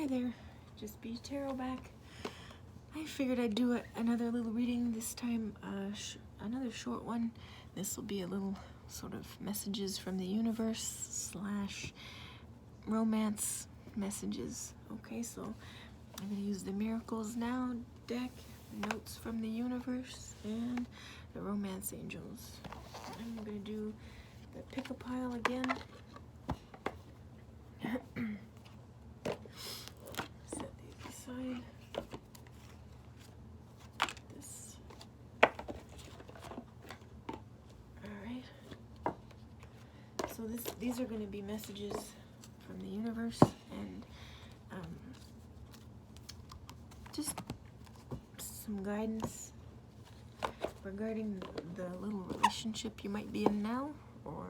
Hi there, just be tarot back. I figured I'd do another little reading this time, another short one. This will be a little sort of messages from the universe / romance messages. Okay, so I'm going to use the Miracles Now deck, Notes from the Universe, and the Romance Angels. I'm going to do the pick a pile again. Set these aside. This. Alright. So these are going to be messages from the universe, and just some guidance regarding the little relationship you might be in now, or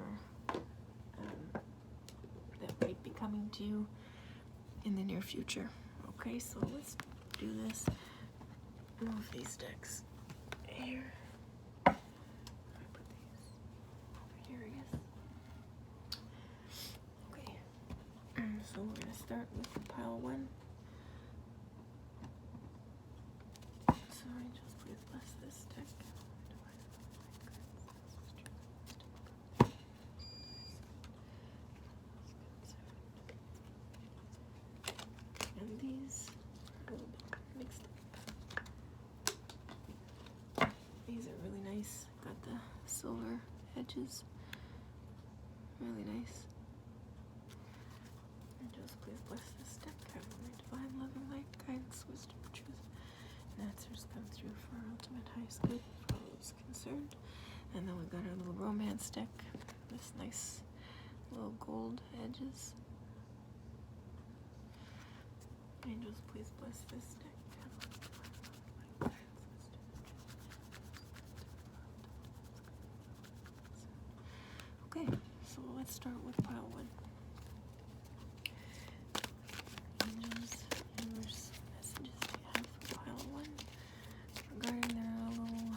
that might be coming to you in the near future. Okay, so let's do this. Move these decks here. Put these over here, I guess. Okay, so we're going to start with pile 1. So angels, please bless this deck. And these are a little bit mixed up. These are really nice. Got the silver edges. Really nice. Angels, please bless this deck. Heavenly, divine, loving light, guidance, wisdom, truth, and answers come through for our ultimate highest good for all those concerned. And then we've got our little romance deck. This nice little gold edges. Angels, please bless this deck. Okay, so let's start with pile 1. Angels, universe, messages do you have for pile 1 regarding their little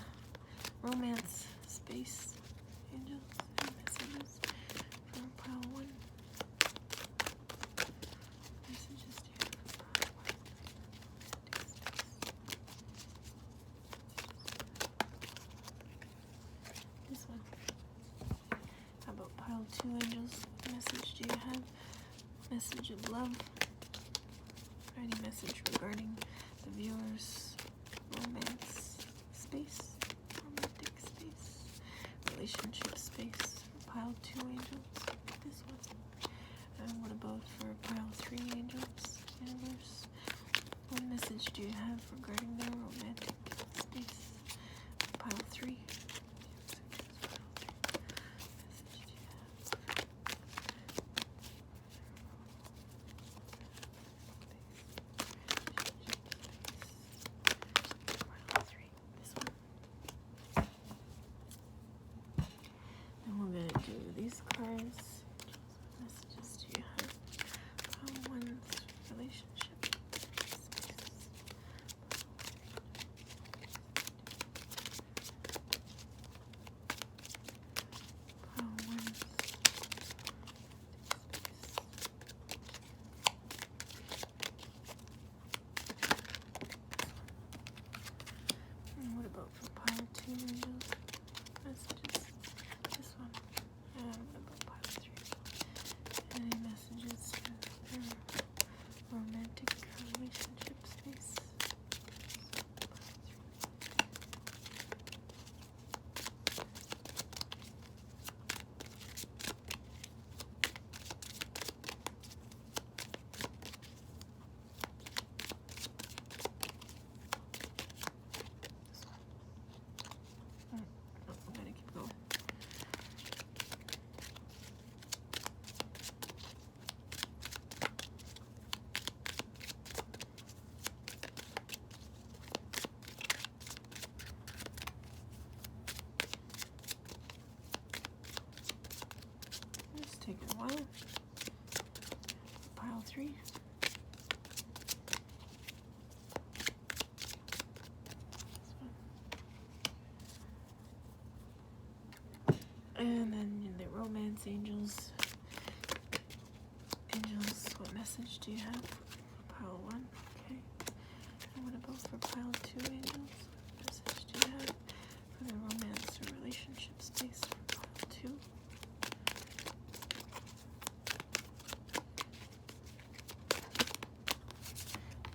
romance space? Angels and messages for pile 1. Messages do you have for pile 1? This one. How about pile 2, angels? What message do you have? Message of love. Any message regarding the viewer's romance space, romantic space, relationship space for pile 2, angels? This one. And what about for pile 3, angels? Universe. What message do you have regarding their romantic space? Pile 3. These cards. What messages do you have? Pile 1's relationship space. Pile 1's space. And what about for pile 2, angels? Messages. This one. And what about pile 3? Any messages for their romantic relationship space? I'm gonna keep going. It's taking a while. Pile 3. And then the romance angels. Angels, what message do you have for pile 1. Okay. And what about for pile 2, angels? What message do you have for the romance or relationship space for pile 2?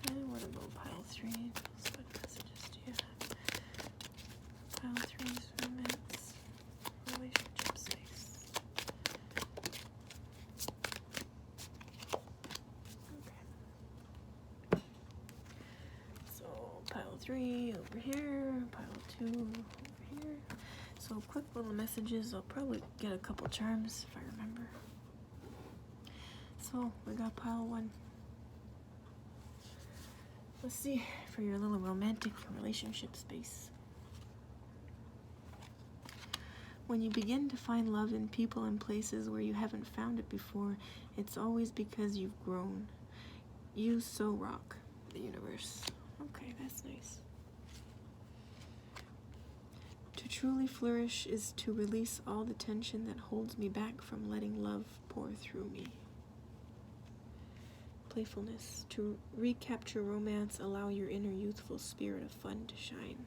And what about pile 3, angels? What messages do you have? Pile 3's romance, relationship space. Okay. So pile 3 over here, pile 2 over here. So quick little messages. I'll probably get a couple charms if I remember. So we got pile 1. Let's see for your little romantic relationship space. When you begin to find love in people and places where you haven't found it before, it's always because you've grown. You so rock the universe. Okay, that's nice. To truly flourish is to release all the tension that holds me back from letting love pour through me. Playfulness. To recapture romance, allow your inner youthful spirit of fun to shine.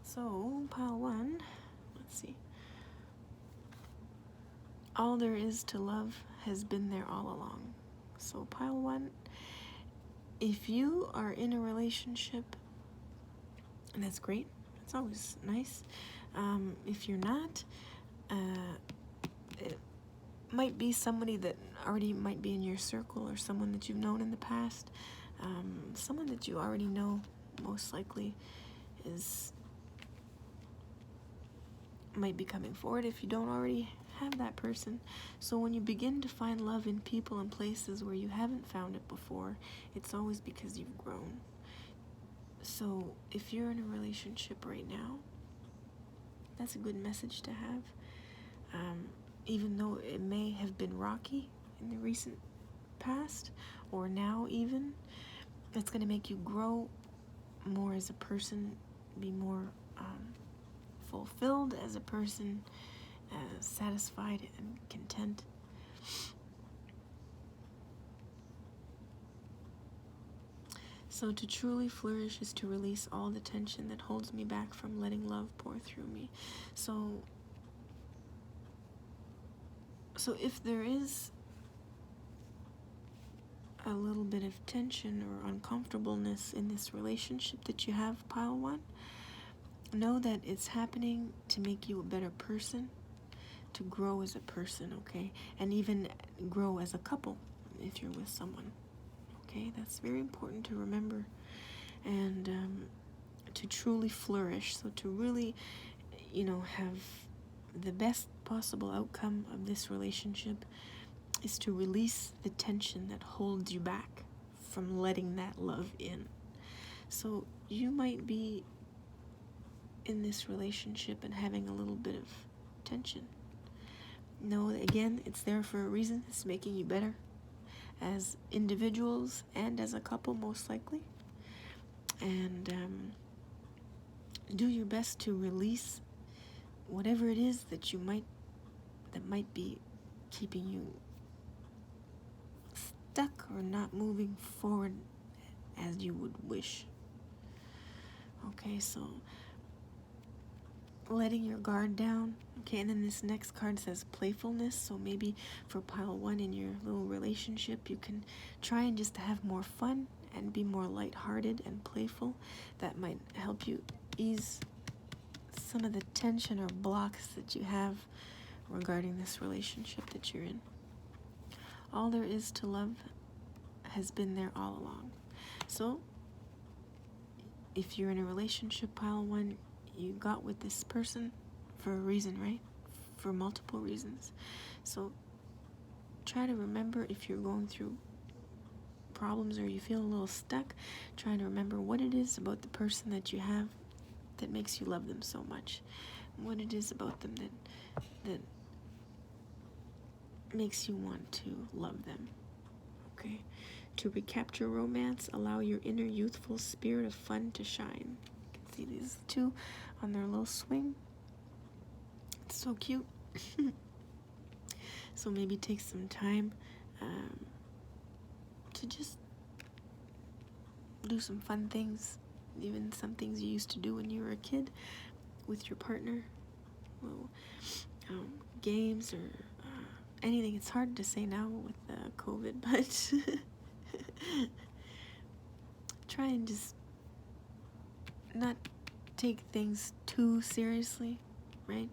So, pile 1, let's see. All there is to love has been there all along. So, pile 1, if you are in a relationship, and that's great, it's always nice. If you're not, it might be somebody that already might be in your circle, or someone that you've known in the past. Someone that you already know most likely might be coming forward if you don't already have that person. So when you begin to find love in people and places where you haven't found it before, it's always because you've grown. So if you're in a relationship right now, that's a good message to have. Even though it may have been rocky in the recent past, or now even, it's going to make you grow more as a person, be more fulfilled as a person, satisfied and content. So to truly flourish is to release all the tension that holds me back from letting love pour through me. So if there is a little bit of tension or uncomfortableness in this relationship that you have, pile 1, know that it's happening to make you a better person, to grow as a person, okay? And even grow as a couple if you're with someone, okay? That's very important to remember. And to truly flourish, so to really, have the best possible outcome of this relationship is to release the tension that holds you back from letting that love in. So you might be in this relationship and having a little bit of tension. No, again, it's there for a reason. It's making you better as individuals and as a couple, most likely. And do your best to release whatever it is that might be keeping you stuck or not moving forward as you would wish. Okay, so letting your guard down. Okay, and then this next card says playfulness. So maybe for pile 1 in your little relationship, you can try and just have more fun and be more lighthearted and playful. That might help you ease some of the tension or blocks that you have regarding this relationship that you're in. All there is to love has been there all along. So if you're in a relationship, pile 1, you got with this person for a reason, right? For multiple reasons. So try to remember, if you're going through problems or you feel a little stuck, try to remember what it is about the person that you have that makes you love them so much. What it is about them that makes you want to love them. Okay? To recapture romance, allow your inner youthful spirit of fun to shine. You can see these two on their little swing. It's so cute. So maybe take some time to just do some fun things, even some things you used to do when you were a kid with your partner. Well, games or anything. It's hard to say now with COVID, but try and just not take things too seriously, right?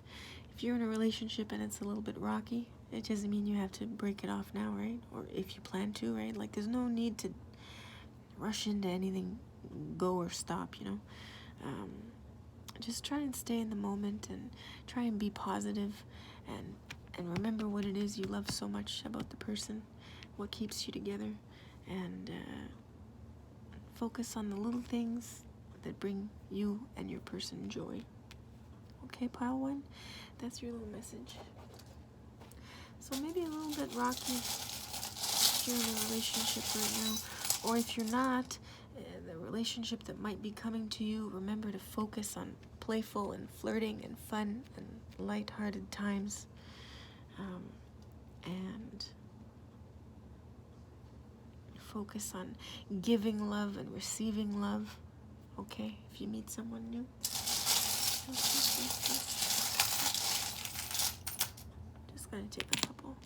If you're in a relationship and it's a little bit rocky, it doesn't mean you have to break it off now, right? Or if you plan to, right? Like, there's no need to rush into anything, go or stop, you know? Just try and stay in the moment and try and be positive and remember what it is you love so much about the person, what keeps you together, and focus on the little things that bring you and your person joy. Okay, pile 1, that's your little message. So maybe a little bit rocky if you're in a relationship right now, or if you're not, the relationship that might be coming to you, remember to focus on playful and flirting and fun and lighthearted times, and focus on giving love and receiving love. Okay, if you meet someone new. Just gonna take a couple.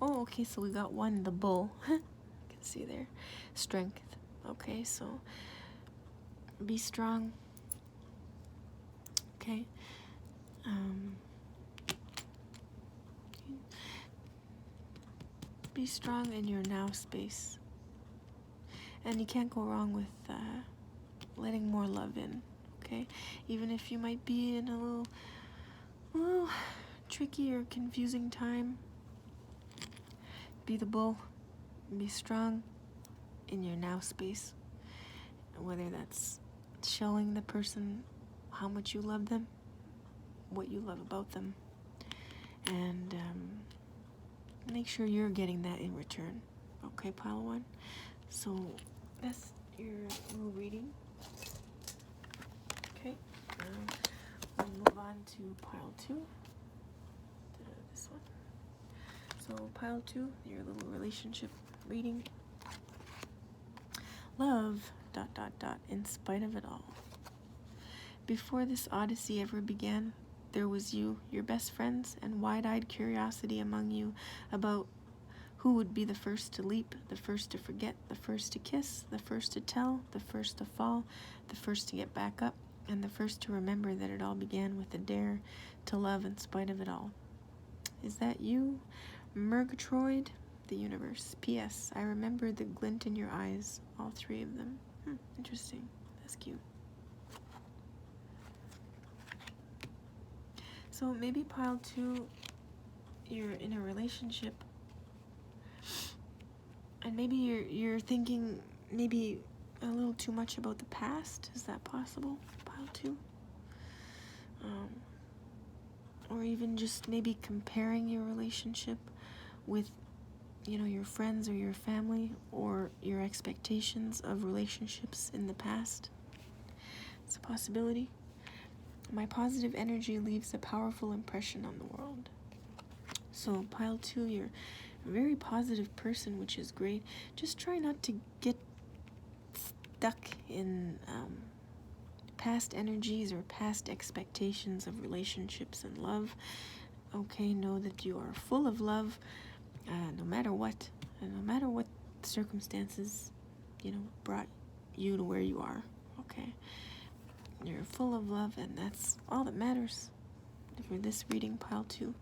Oh, okay, so we got one, the bull. You can see there. Strength. Okay, so be strong. Okay. Be strong in your now space. And you can't go wrong with letting more love in, okay? Even if you might be in a little tricky or confusing time, be the bull, be strong in your now space. Whether that's showing the person how much you love them, what you love about them, and make sure you're getting that in return. Okay, pile 1? So that's your little reading. Okay, we'll move on to pile 2. This one. So pile 2, your little relationship reading. Love, ... in spite of it all. Before this odyssey ever began, there was you, your best friends, and wide-eyed curiosity among you about who would be the first to leap, the first to forget, the first to kiss, the first to tell, the first to fall, the first to get back up, and the first to remember that it all began with a dare to love in spite of it all. Is that you, Murgatroyd? The universe. P.S. I remember the glint in your eyes, all 3 of them. Interesting. That's cute. So maybe pile 2, you're in a relationship, and maybe you're thinking maybe a little too much about the past. Is that possible? Pile 2. Or even just maybe comparing your relationship with, your friends or your family, or your expectations of relationships in the past. It's a possibility. My positive energy leaves a powerful impression on the world. So pile 2, you're a very positive person, which is great. Just try not to get stuck in past energies or past expectations of relationships and love. Okay, know that you are full of love, no matter what, and no matter what circumstances, brought you to where you are. Okay, you're full of love, and that's all that matters for this reading, pile 2.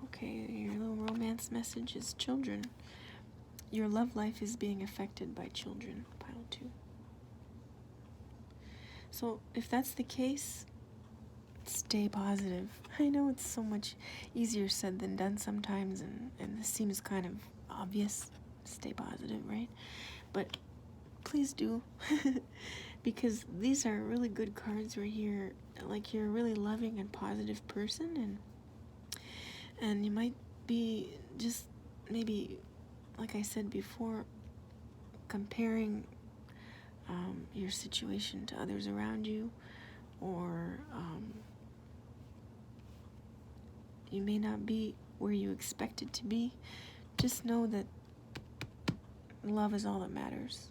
Okay, your little romance message is children. Your love life is being affected by children, pile 2. So if that's the case, stay positive. I know it's so much easier said than done sometimes, and this seems kind of obvious. Stay positive, right? But please do. Because these are really good cards right here. Like, you're a really loving and positive person, and you might be just maybe, like I said before, comparing your situation to others around you, or you may not be where you expected to be. Just know that love is all that matters.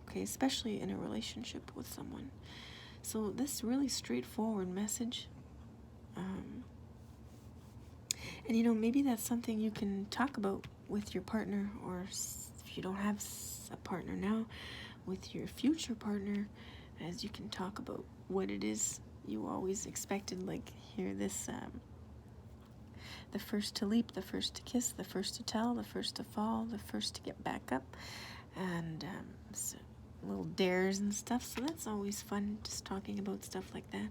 okay, especially in a relationship with someone. So this really straightforward message, and maybe that's something you can talk about with your partner, or if you don't have a partner now, with your future partner, as you can talk about what it is you always expected, like hear this, the first to leap, the first to kiss, the first to tell, the first to fall, the first to get back up, and so little dares and stuff. So that's always fun, just talking about stuff like that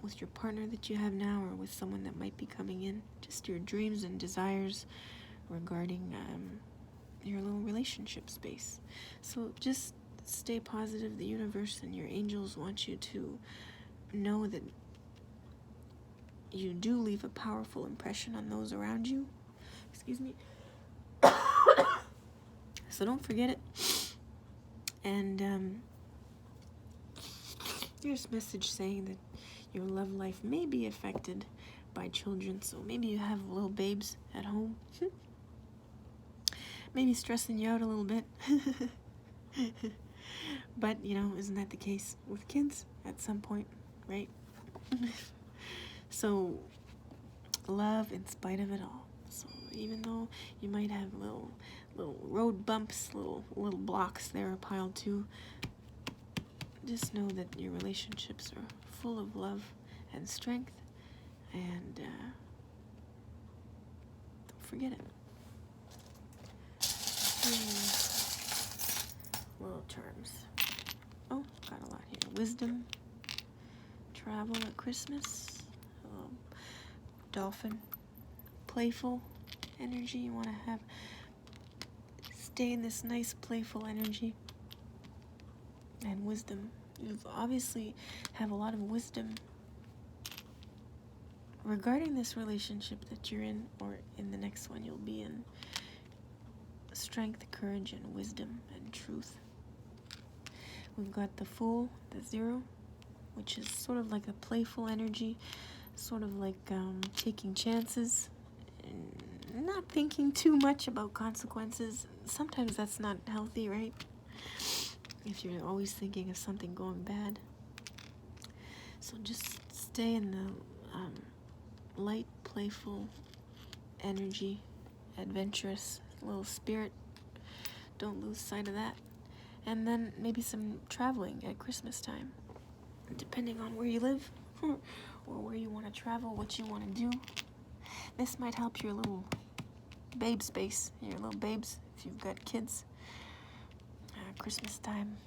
with your partner that you have now, or with someone that might be coming in, just your dreams and desires regarding your little relationship space. So just stay positive. The universe and your angels want you to know that you do leave a powerful impression on those around you. Excuse me. So don't forget it. And here's a message saying that your love life may be affected by children. So maybe you have little babes at home. Maybe stressing you out a little bit. But, isn't that the case with kids at some point, right? So, love in spite of it all. So, even though you might have little road bumps, little blocks there piled too, just know that your relationships are full of love and strength, and don't forget it. Little charms. Oh, got a lot here. Wisdom, travel at Christmas, dolphin, playful energy. You want to stay in this nice playful energy, and wisdom. You obviously have a lot of wisdom regarding this relationship that you're in, or in the next one you'll be in. Strength, courage, and wisdom, and truth. We've got the Fool, the Zero, which is sort of like a playful energy, sort of like taking chances, and not thinking too much about consequences. Sometimes that's not healthy, right? If you're always thinking of something going bad. So just stay in the light, playful energy, adventurous little spirit. Don't lose sight of that. And then maybe some traveling at Christmas time, depending on where you live or where you want to travel, what you want to do. This might help your little babe space, your little babes, if you've got kids. Christmas time,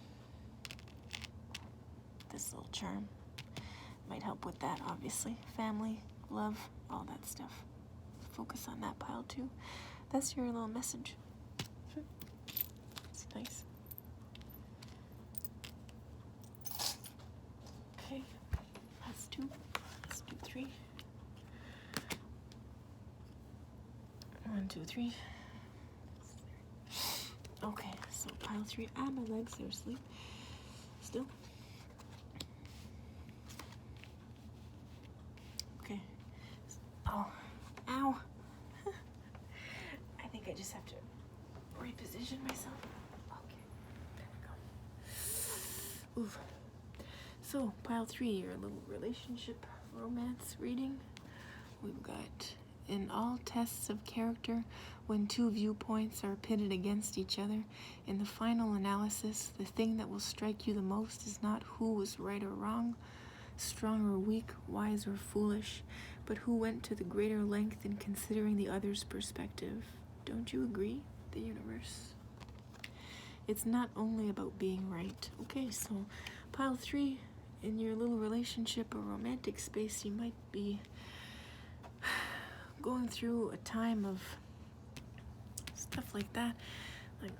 this little charm might help with that, obviously. Family, love, all that stuff. Focus on that pile too. That's your little message. It's nice. Okay, that's 2. Let's do 3. 1, 2, 3. Okay, so pile 3. My legs are asleep. Still. Okay. Oh, ow. I think I just have to reposition myself. Okay, there we go. Oof. So, pile 3, your little relationship romance reading. We've got, in all tests of character, when two viewpoints are pitted against each other, in the final analysis, the thing that will strike you the most is not who was right or wrong, strong or weak, wise or foolish, but who went to the greater length in considering the other's perspective. Don't you agree, the universe? It's not only about being right. Okay, so pile 3, in your little relationship or romantic space, you might be going through a time of stuff like that, like,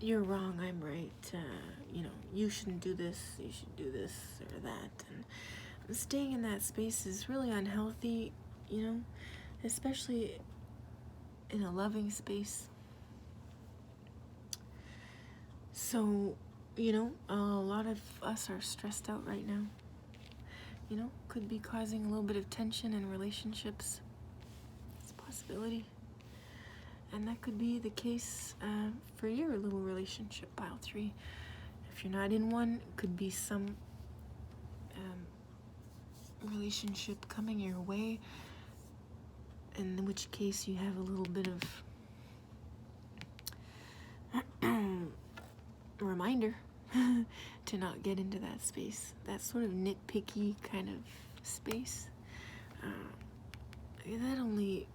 you're wrong, I'm right, you shouldn't do this, you should do this or that, and staying in that space is really unhealthy, especially in a loving space. So, a lot of us are stressed out right now, could be causing a little bit of tension in relationships. It's a possibility. And that could be the case for your little relationship, pile 3. If you're not in one, it could be some relationship coming your way, in which case you have a little bit of reminder to not get into that space, that sort of nitpicky kind of space. That only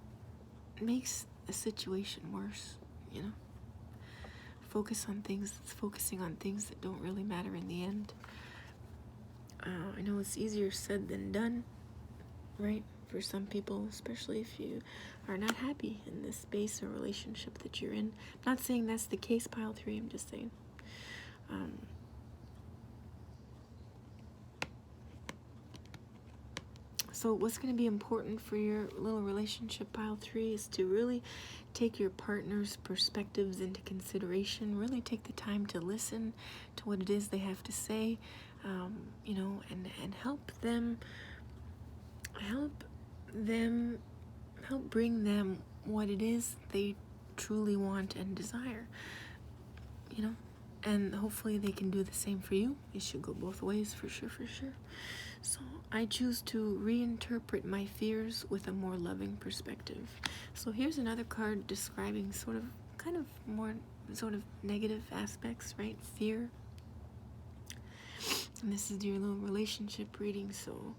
makes a situation worse, you know. Focusing on things that don't really matter in the end. I know it's easier said than done, right? For some people, especially if you are not happy in this space or relationship that you're in. I'm not saying that's the case, pile 3, I'm just saying. So what's going to be important for your little relationship, pile 3, is to really take your partner's perspectives into consideration. Really take the time to listen to what it is they have to say, you know, and help bring them what it is they truly want and desire, you know. And hopefully they can do the same for you. It should go both ways, for sure, for sure. So I choose to reinterpret my fears with a more loving perspective. So here's another card describing kind of more negative aspects, right? Fear. And this is your little relationship reading. So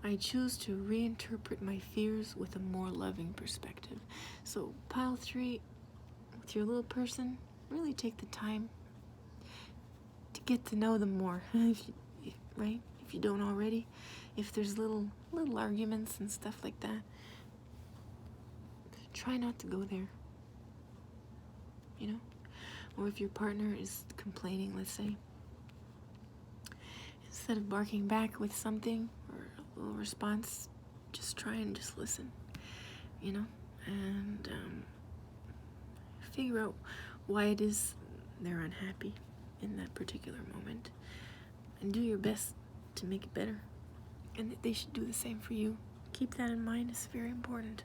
I choose to reinterpret my fears with a more loving perspective. So pile 3, with your little person, really take the time to get to know them more, right? If you don't already, if there's little arguments and stuff like that, try not to go there, you know. Or if your partner is complaining, let's say, instead of barking back with something or a little response, just try and just listen, you know, and figure out why it is they're unhappy in that particular moment, and do your best to make it better, and they should do the same for you. Keep that in mind. It's very important.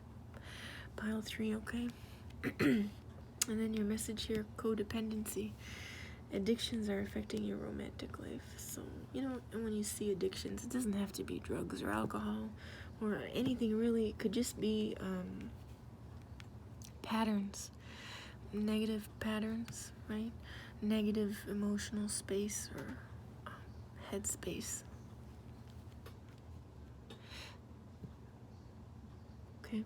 Pile 3, okay? And then your message here, codependency. Addictions are affecting your romantic life. So, you know, and when you see addictions, it doesn't have to be drugs or alcohol or anything really. It could just be patterns, negative patterns, right? Negative emotional space or headspace. Okay.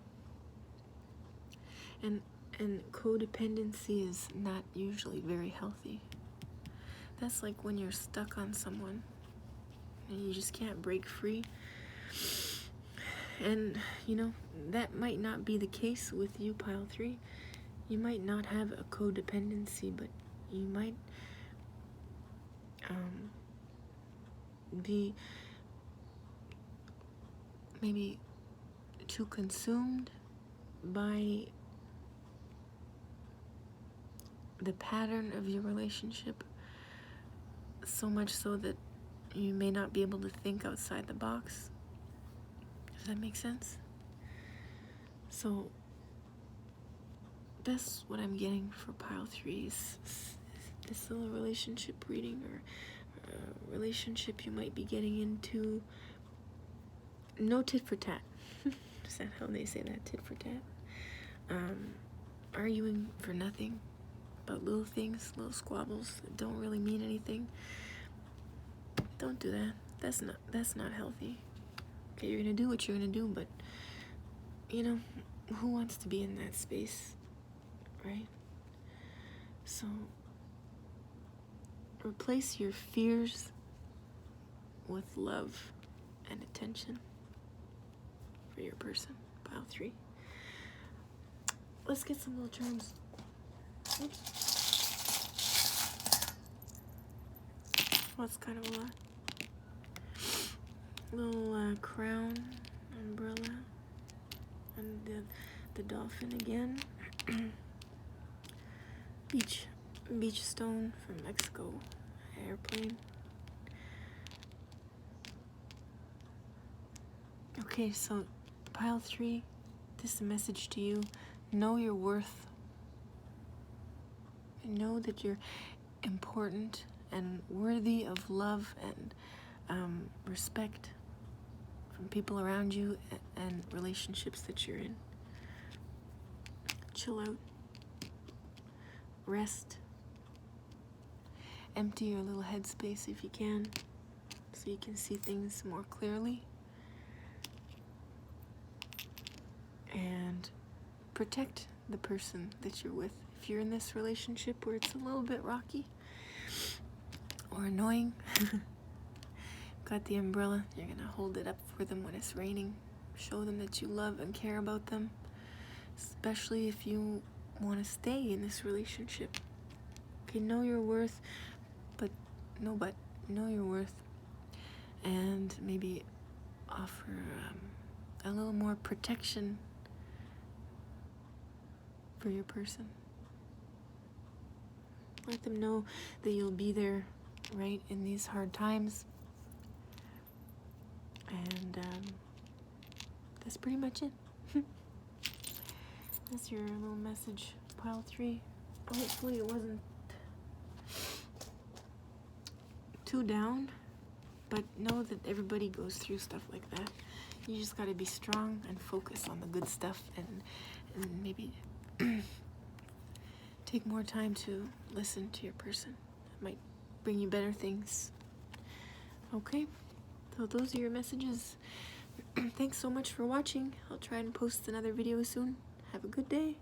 And codependency is not usually very healthy. That's like when you're stuck on someone and you just can't break free. And, you know, that might not be the case with you, pile 3. You might not have a codependency, but you might be maybe too consumed by the pattern of your relationship, so much so that you may not be able to think outside the box. Does that make sense? So that's what I'm getting for pile 3 is this little relationship reading, or relationship you might be getting into. No tit for tat. Is that how they say that? Tit for tat. Arguing for nothing about little things, little squabbles that don't really mean anything. Don't do that. That's not healthy. Okay, you're gonna do what you're gonna do, but you know, who wants to be in that space, right? So replace your fears with love and attention for your person, pile 3. Let's get some little charms. Oops. What's kind of a lot? Little crown, umbrella, and the dolphin again. Beach stone from Mexico, airplane. Okay, so pile 3, this is a message to you. Know your worth Know that you're important and worthy of love and respect from people around you and relationships that you're in. Chill out. Rest. Empty your little headspace if you can, so you can see things more clearly. And protect the person that you're with. If you're in this relationship where it's a little bit rocky or annoying, got the umbrella, you're gonna hold it up for them when it's raining. Show them that you love and care about them, especially if you want to stay in this relationship. Okay, know your worth, but know your worth, and maybe offer a little more protection for your person. Let them know that you'll be there, right, in these hard times. And that's pretty much it. That's your little message, pile 3. Hopefully it wasn't too down, but know that everybody goes through stuff like that. You just gotta be strong and focus on the good stuff, and maybe take more time to listen to your person. It might bring you better things. Okay, so those are your messages. Thanks so much for watching. I'll try and post another video soon. Have a good day.